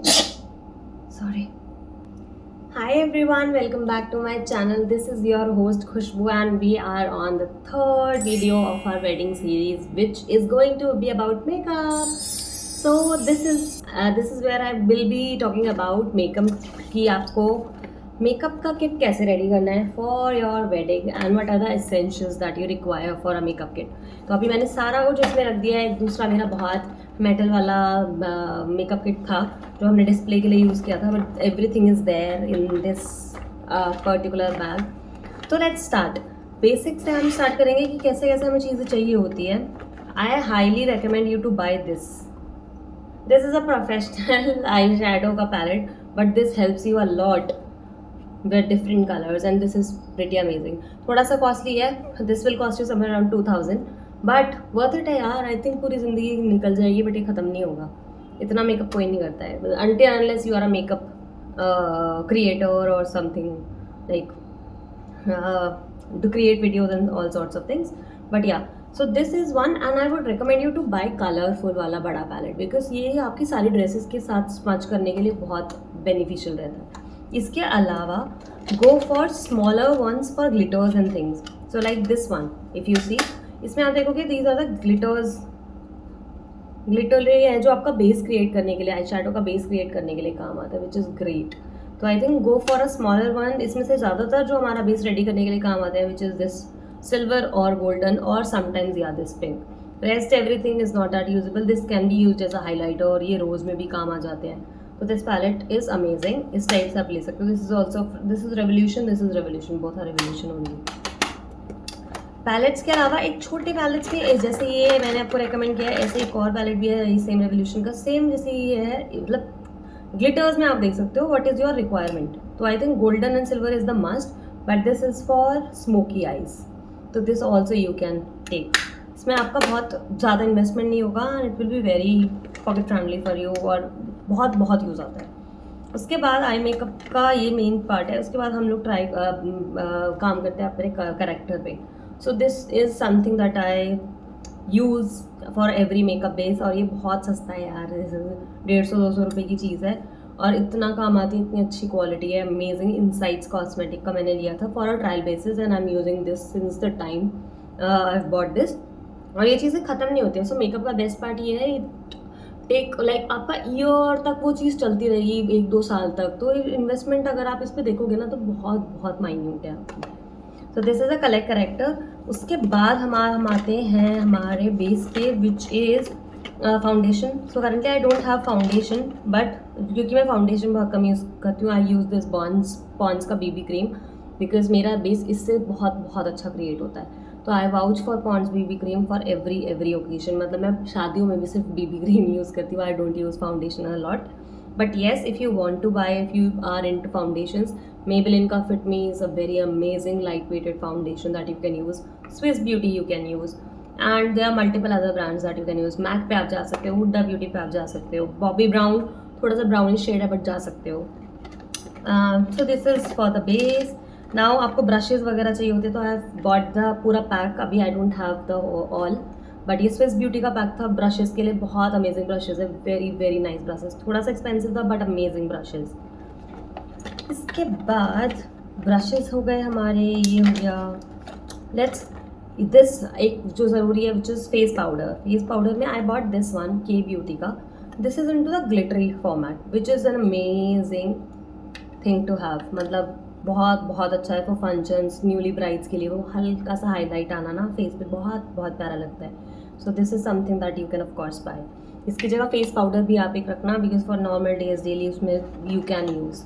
Sorry. Hi everyone, welcome back to my channel. This is your host Khushbu and we are on the third video of our wedding series, which is going to be about makeup. So this is where I will be talking about makeup कि आपको makeup का kit कैसे ready करना है for your wedding and what are the essentials that you require for a makeup kit. तो अभी मैंने सारा कुछ इसमें रख दिया है. एक दूसरा मेरा बहुत मेटल वाला मेकअप किट था जो हमने डिस्प्ले के लिए यूज़ किया था, but everything is there in this particular bag. तो लेट्स स्टार्ट. बेसिक से हम स्टार्ट करेंगे कि कैसे कैसे हमें चीज़ें चाहिए होती है. I highly recommend you to buy this. This is a professional eye shadow का palette, but this helps you a lot with different colors and this is pretty amazing. थोड़ा सा कॉस्टली है. This will cost you somewhere around 2000, but worth it है यार. I think पूरी ज़िंदगी निकल जाएगी बट ये ख़त्म नहीं होगा. इतना मेकअप कोई नहीं करता है until unless you are a makeup creator or something like to create videos and all sorts of things. But yeah, so this is one and I would recommend you to buy colorful वाला बड़ा palette because ये आपकी सारी dresses के साथ smudge करने के लिए बहुत बेनिफिशियल रहता है. इसके अलावा go for smaller ones for glitters and things. So like this one if you see, इसमें आप देखोगे दीज आर द ग्लिटर है जो आपका बेस क्रिएट करने के लिए, आई शैडो का बेस क्रिएट करने के लिए काम आता है, विच इज़ ग्रेट. तो I think go for a smaller one. इसमें से ज़्यादातर जो हमारा बेस रेडी करने के लिए काम आता है विच इज़ दिस सिल्वर और गोल्डन और समटाइम्स या this pink. Rest everything is not that usable. This can be use as a highlighter और ये रोज़ में भी काम आ जाते हैं. तो दिस पैलेट इज़ अमेजिंग. इस टाइप से आप ले सकते हो. This is Revolution, both are Revolution only. Palettes के अलावा एक छोटे पैलेट्स भी जैसे ये मैंने आपको रेकमेंड किया है, ऐसे एक और पैलेट भी है सेम रेवोल्यूशन का, सेम जैसे ये है. मतलब ग्लिटर्स में आप देख सकते हो व्हाट इज़ योर रिक्वायरमेंट. तो I think golden and silver is the must, but this is for smoky eyes. तो this also you can take. इसमें आपका बहुत ज़्यादा इन्वेस्टमेंट नहीं होगा and it will be very pocket friendly for you और बहुत बहुत यूज़ आता है. उसके बाद आई मेकअप का ये मेन पार्ट है. उसके बाद हम लोग काम करते हैं अपने करेक्टर पे. सो this is something that I use for every makeup base और ये बहुत सस्ता है यार. 150-200 रुपये की चीज़ है और इतना काम आती है, इतनी अच्छी क्वालिटी है. अमेजिंग इनसाइट्स कॉस्मेटिक का मैंने लिया था for a trial basis and I am using this since the time I have bought this. और ये चीज़ें ख़त्म नहीं होती हैं. सो मेकअप का बेस्ट पार्ट ये है, टेक लाइक आपका ईयर तक वो चीज़ चलती रहेगी 1-2 साल तक. तो इन्वेस्टमेंट अगर आप इस पर देखोगे ना तो बहुत बहुत माइन्यूट है आपकी. सो this is a collect character. उसके बाद हम आते हैं हमारे बेस पे which is foundation. So currently I don't have foundation, but क्योंकि मैं फाउंडेशन बहुत कम यूज़ करती हूँ, आई यूज़ दिस पॉन्ड्स का बीबी क्रीम बिकॉज मेरा बेस इससे बहुत बहुत अच्छा क्रिएट होता है. तो I vouch for Pond's BB cream for every occasion. मतलब मैं शादियों में भी सिर्फ बीबी क्रीम यूज़ करती हूँ. I don't use foundation a lot. But yes, if you want to buy, if you are into foundations, Maybelline का Fit Me is a very amazing light-weighted foundation that you can use. Swiss Beauty you can use. And there are multiple other brands that you can use. MAC पे आप जा सकते हो, Huda Beauty पे आप जा सकते हो, Bobbi Brown थोड़ा सा ब्राउनिश शेड है बट जा सकते हो. So this is for the base. Now आपको ब्रशेज़ वगैरह चाहिए होते तो I have bought the पूरा पैक. अभी I don't have the all. But ये स्विस ब्यूटी का पैक था ब्रशेज़ के लिए. बहुत अमेजिंग ब्रशेज़ है, वेरी वेरी नाइस ब्रशेज़. थोड़ा सा एक्सपेंसिव था बट अमेजिंग ब्रशेज़. इसके बाद ब्रशेस हो गए हमारे. ये हो गया. लेट्स दिस एक जो ज़रूरी है which is face powder. Face powder में I bought this one Kay Beauty का. This is into the glittery format which is an amazing thing to have. मतलब बहुत बहुत अच्छा है फॉर फंक्शंस, न्यूली ब्राइड्स के लिए. वो हल्का सा हाईलाइट आना ना फेस पे बहुत बहुत प्यारा लगता है. So this is something that you can of course buy. इसकी जगह फेस पाउडर भी आप एक रखना because for normal days daily उसमें you can use.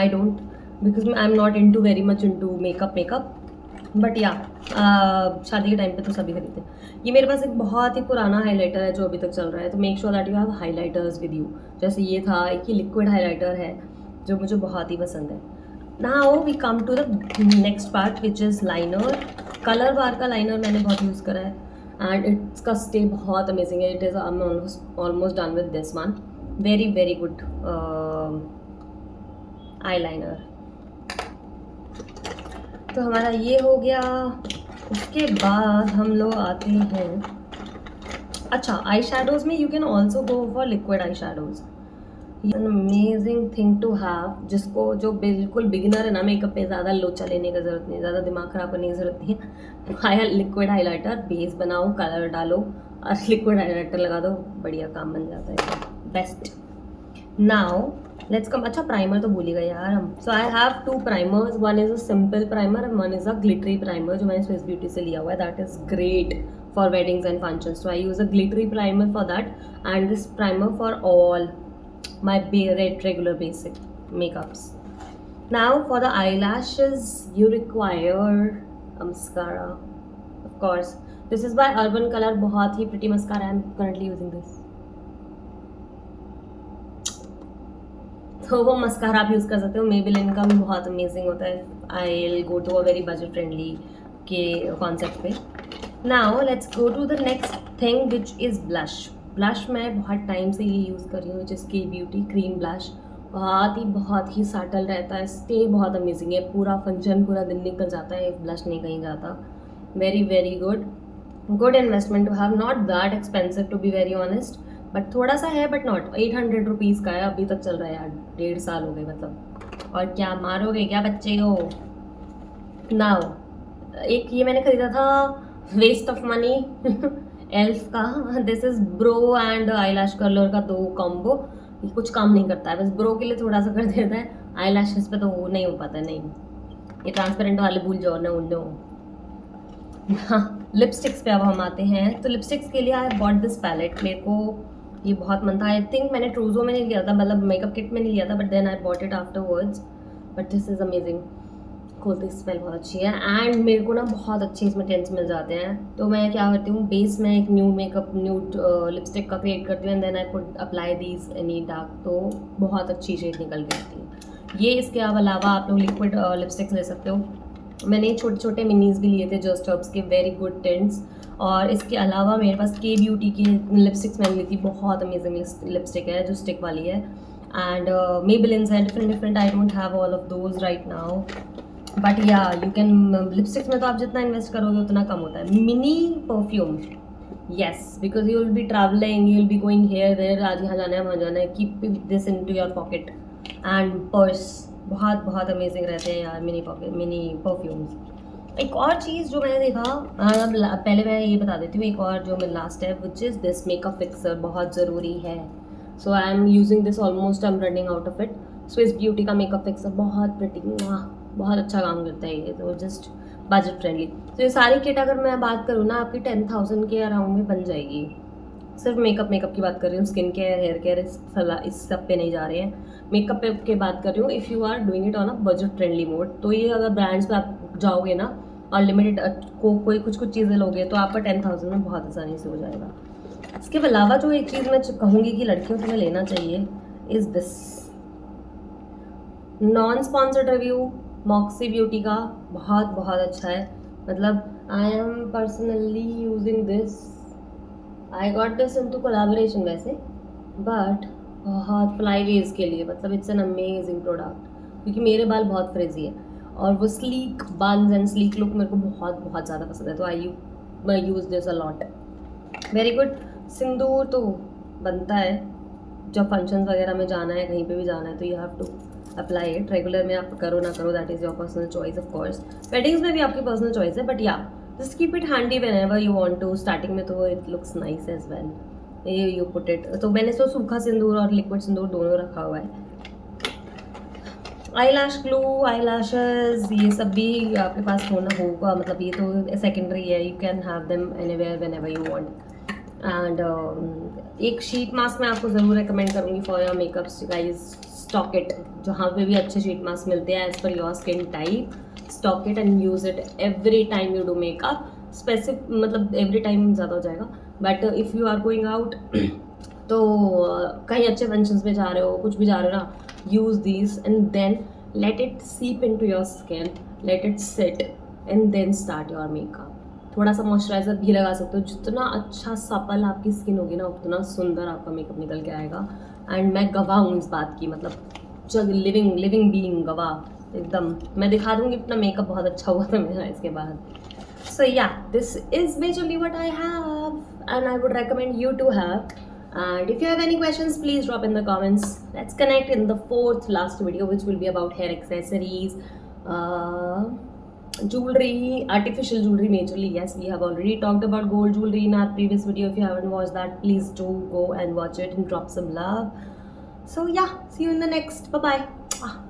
I don't because I'm not into very much into makeup. But या शादी के टाइम पे तो सभी खरीदते हैं. ये मेरे पास एक बहुत ही पुराना हाइलाइटर है जो अभी तक चल रहा है. तो make sure that you have highlighters with you. जैसे ये था, एक ही लिक्विड हाइलाइटर है जो मुझे बहुत ही पसंद है. Now we come to the next part which is liner. Colorbar का लाइनर मैंने बहुत यूज़ करा है एंड इसका स्टे बहुत अमेजिंग है. It is almost done with this one. Very very good eyeliner. तो हमारा ये हो गया. उसके बाद हम लोग आते हैं. अच्छा, आई शेडोज़ में you can also go for liquid eye shadows. An amazing thing to have, जिसको जो बिल्कुल बिगिनर है ना मेकअप पे, ज़्यादा लोचा लेने की ज़रूरत नहीं, ज़्यादा दिमाग ख़राब करने की ज़रूरत नहीं है। हाई लिक्विड हाइलाइटर, बेस बनाओ, कलर डालो और लिक्विड हाइलाइटर लगा दो, बढ़िया काम बन जाता है, बेस्ट। नाउ लेट्स कम, अच्छा प्राइमर तो भूल ही गए यार हम। So I have 2 primers, one is a simple primer and one is a glittery primer, जो मैंने स्विस ब्यूटी से लिया हुआ है, that is great for weddings and functions. So I use a glittery primer for that, and this primer for all my regular basic makeups. Now for the eyelashes you require a mascara, of course. This is by Urban Color, बहुत ही pretty mascara. I am currently using this. तो वो mascara आप use कर सकते हो, Maybelline का भी बहुत अमेजिंग होता है। I'll go to a very budget friendly के कॉन्सेप्ट पे। Now let's go to the next thing which is blush. Blush मैं बहुत टाइम से ये यूज़ कर रही हूँ, विच इज़ के ब्यूटी क्रीम ब्लश। बहुत ही सटल रहता है, स्टे बहुत अमेजिंग है, पूरा फंक्शन पूरा दिन निकल जाता है, ब्लश नहीं कहीं जाता। Very very good investment to have, not that expensive to be very honest, but थोड़ा सा है, बट नॉट 800 रुपीज़ का है, अभी तक चल रहा है यार, 1.5 साल हो गए मतलब। और क्या मारोगे क्या बच्चे हो। नाउ एक ये मैंने खरीदा था, वेस्ट ऑफ मनी एल्फ का, this is brow and eyelash curler का 2 कॉम्बो। कुछ काम नहीं करता है, बस ब्रो के लिए थोड़ा सा कर देता है, आईलैशेस पे तो वो नहीं हो पाता है, नहीं ये ट्रांसपेरेंट वाले भूल जाओ ना उन लोग। हाँ लिपस्टिक्स पे अब हम आते हैं। तो लिपस्टिक्स के लिए आई बॉट दिस पैलेट, मेरे को ये बहुत मन था, आई थिंक मैंने ट्रूजो में नहीं लिया था, मतलब मेकअप किट में नहीं लिया था, but then I bought it afterwards, but this is amazing. खोलते स्मेल बहुत अच्छी है, एंड मेरे को ना बहुत अच्छे इसमें टेंट्स मिल जाते हैं। तो मैं क्या करती हूँ, बेस में एक न्यूड मेकअप न्यूड लिपस्टिक का क्रिएट करती हूँ, and then I put apply these any dark, तो बहुत अच्छी शेड निकल के आती है ये। इसके अलावा आप लोग लिक्विड लिपस्टिक्स ले सकते हो, मैंने छोटे छोटे मिनीज भी लिए थे जस्ट हर्ब्स के, वेरी गुड टेंट्स। और इसके अलावा मेरे पास के ब्यूटी की लिपस्टिक्स मैंने ली थी, बहुत अमेजिंग लिपस्टिक है जो स्टिक वाली है, एंड Maybelline है different. I don't have all of those right now, but या यू कैन, लिपस्टिक्स में तो आप जितना इन्वेस्ट करोगे उतना कम होता है। Mini perfume, yes, because you will be travelling, you will be going here there, आज यहाँ जाना है वहाँ जाना है, keep this into your pocket and purse, बहुत अमेजिंग रहते हैं यार मिनी परफ्यूम्स। एक और चीज़ जो मैंने देखा, पहले मैं ये बता देती हूँ, एक और जो मेरा लास्ट है which is this makeup fixer, बहुत ज़रूरी है। So I am using this almost, I am running out of it. Swiss beauty का मेकअप फिक्सर बहुत प्रिटी, बहुत अच्छा काम करता है ये, तो जस्ट बजट फ्रेंडली। तो ये सारी किट अगर मैं बात करूँ ना, आपकी 10,000 के अराउंड में बन जाएगी। सिर्फ मेकअप की बात कर रही हूँ, स्किन केयर हेयर केयर इस सब पे नहीं जा रहे हैं, मेकअप पे की बात कर रही हूँ। If you are doing it on a budget friendly mode, तो ये अगर ब्रांड्स पे आप जाओगे ना और लिमिटेड कोई कुछ चीज़ें लोगे तो आपका 10,000 में बहुत आसानी से हो जाएगा। इसके अलावा जो एक चीज़ मैं कहूँगी कि लड़कियों को लेना चाहिए is this non sponsored review Moxie beauty का, बहुत अच्छा है, मतलब I am personally using this, I got this into collaboration वैसे, बट बहुत फ्लाईवेज के लिए, मतलब इट्स एन अमेजिंग प्रोडक्ट, क्योंकि मेरे बाल बहुत फ्रिजी है और वो sleek buns and sleek look मेरे को बहुत ज़्यादा पसंद है, तो I use this a lot. Very good. सिंदूर तो बनता है, जब फंक्शंस वगैरह में जाना है, कहीं पे भी जाना है, तो you have to apply it. Regular में आप करो ना करो, that is your personal choice of course, weddings में भी आपकी पर्सनल चॉइस है, बट या just keep it handy whenever you want to. Starting में तो it looks nice as well, you put it. तो मैंने तो सूखा सिंदूर और लिक्विड सिंदूर दोनों रखा हुआ है। आई लैश ग्लू, आई लैशेज, ये सब भी आपके पास होगा, मतलब ये तो सेकेंडरी है, you can have them anywhere whenever you want. And एक शीट मास्क मैं आपको ज़रूर रिकमेंड करूँगी for your makeups guys, stock it. जहाँ पे भी अच्छे शीट मास्क मिलते हैं as per your skin type, stock it and use it every time you do makeup. Specific मतलब एवरी टाइम ज़्यादा हो जाएगा, but if you are going out तो कहीं अच्छे फंक्शंस में जा रहे हो, कुछ भी जा रहे हो ना, use these and then let it seep into your skin, let it set and then start your makeup. थोड़ा सा मॉइस्चराइज़र भी लगा सकते हो, जितना अच्छा सपल आपकी स्किन होगी ना उतना सुंदर आपका मेकअप निकल के आएगा। एंड मैं गवाह हूँ इस बात की, मतलब जब लिविंग बीइंग गवाह एकदम। मैं दिखा दूँगी अपना मेकअप बहुत अच्छा हुआ था मेरा इसके बाद। सो या this is majorly what I have and I would recommend you to have. And if you have any questions, please drop in the comments. Let's connect in the fourth last video, which will be about hair accessories, jewelry, artificial jewelry majorly. Yes, we have already talked about gold jewelry in our previous video. If you haven't watched that, please do go and watch it and drop some love. So yeah, see you in the next. Bye bye.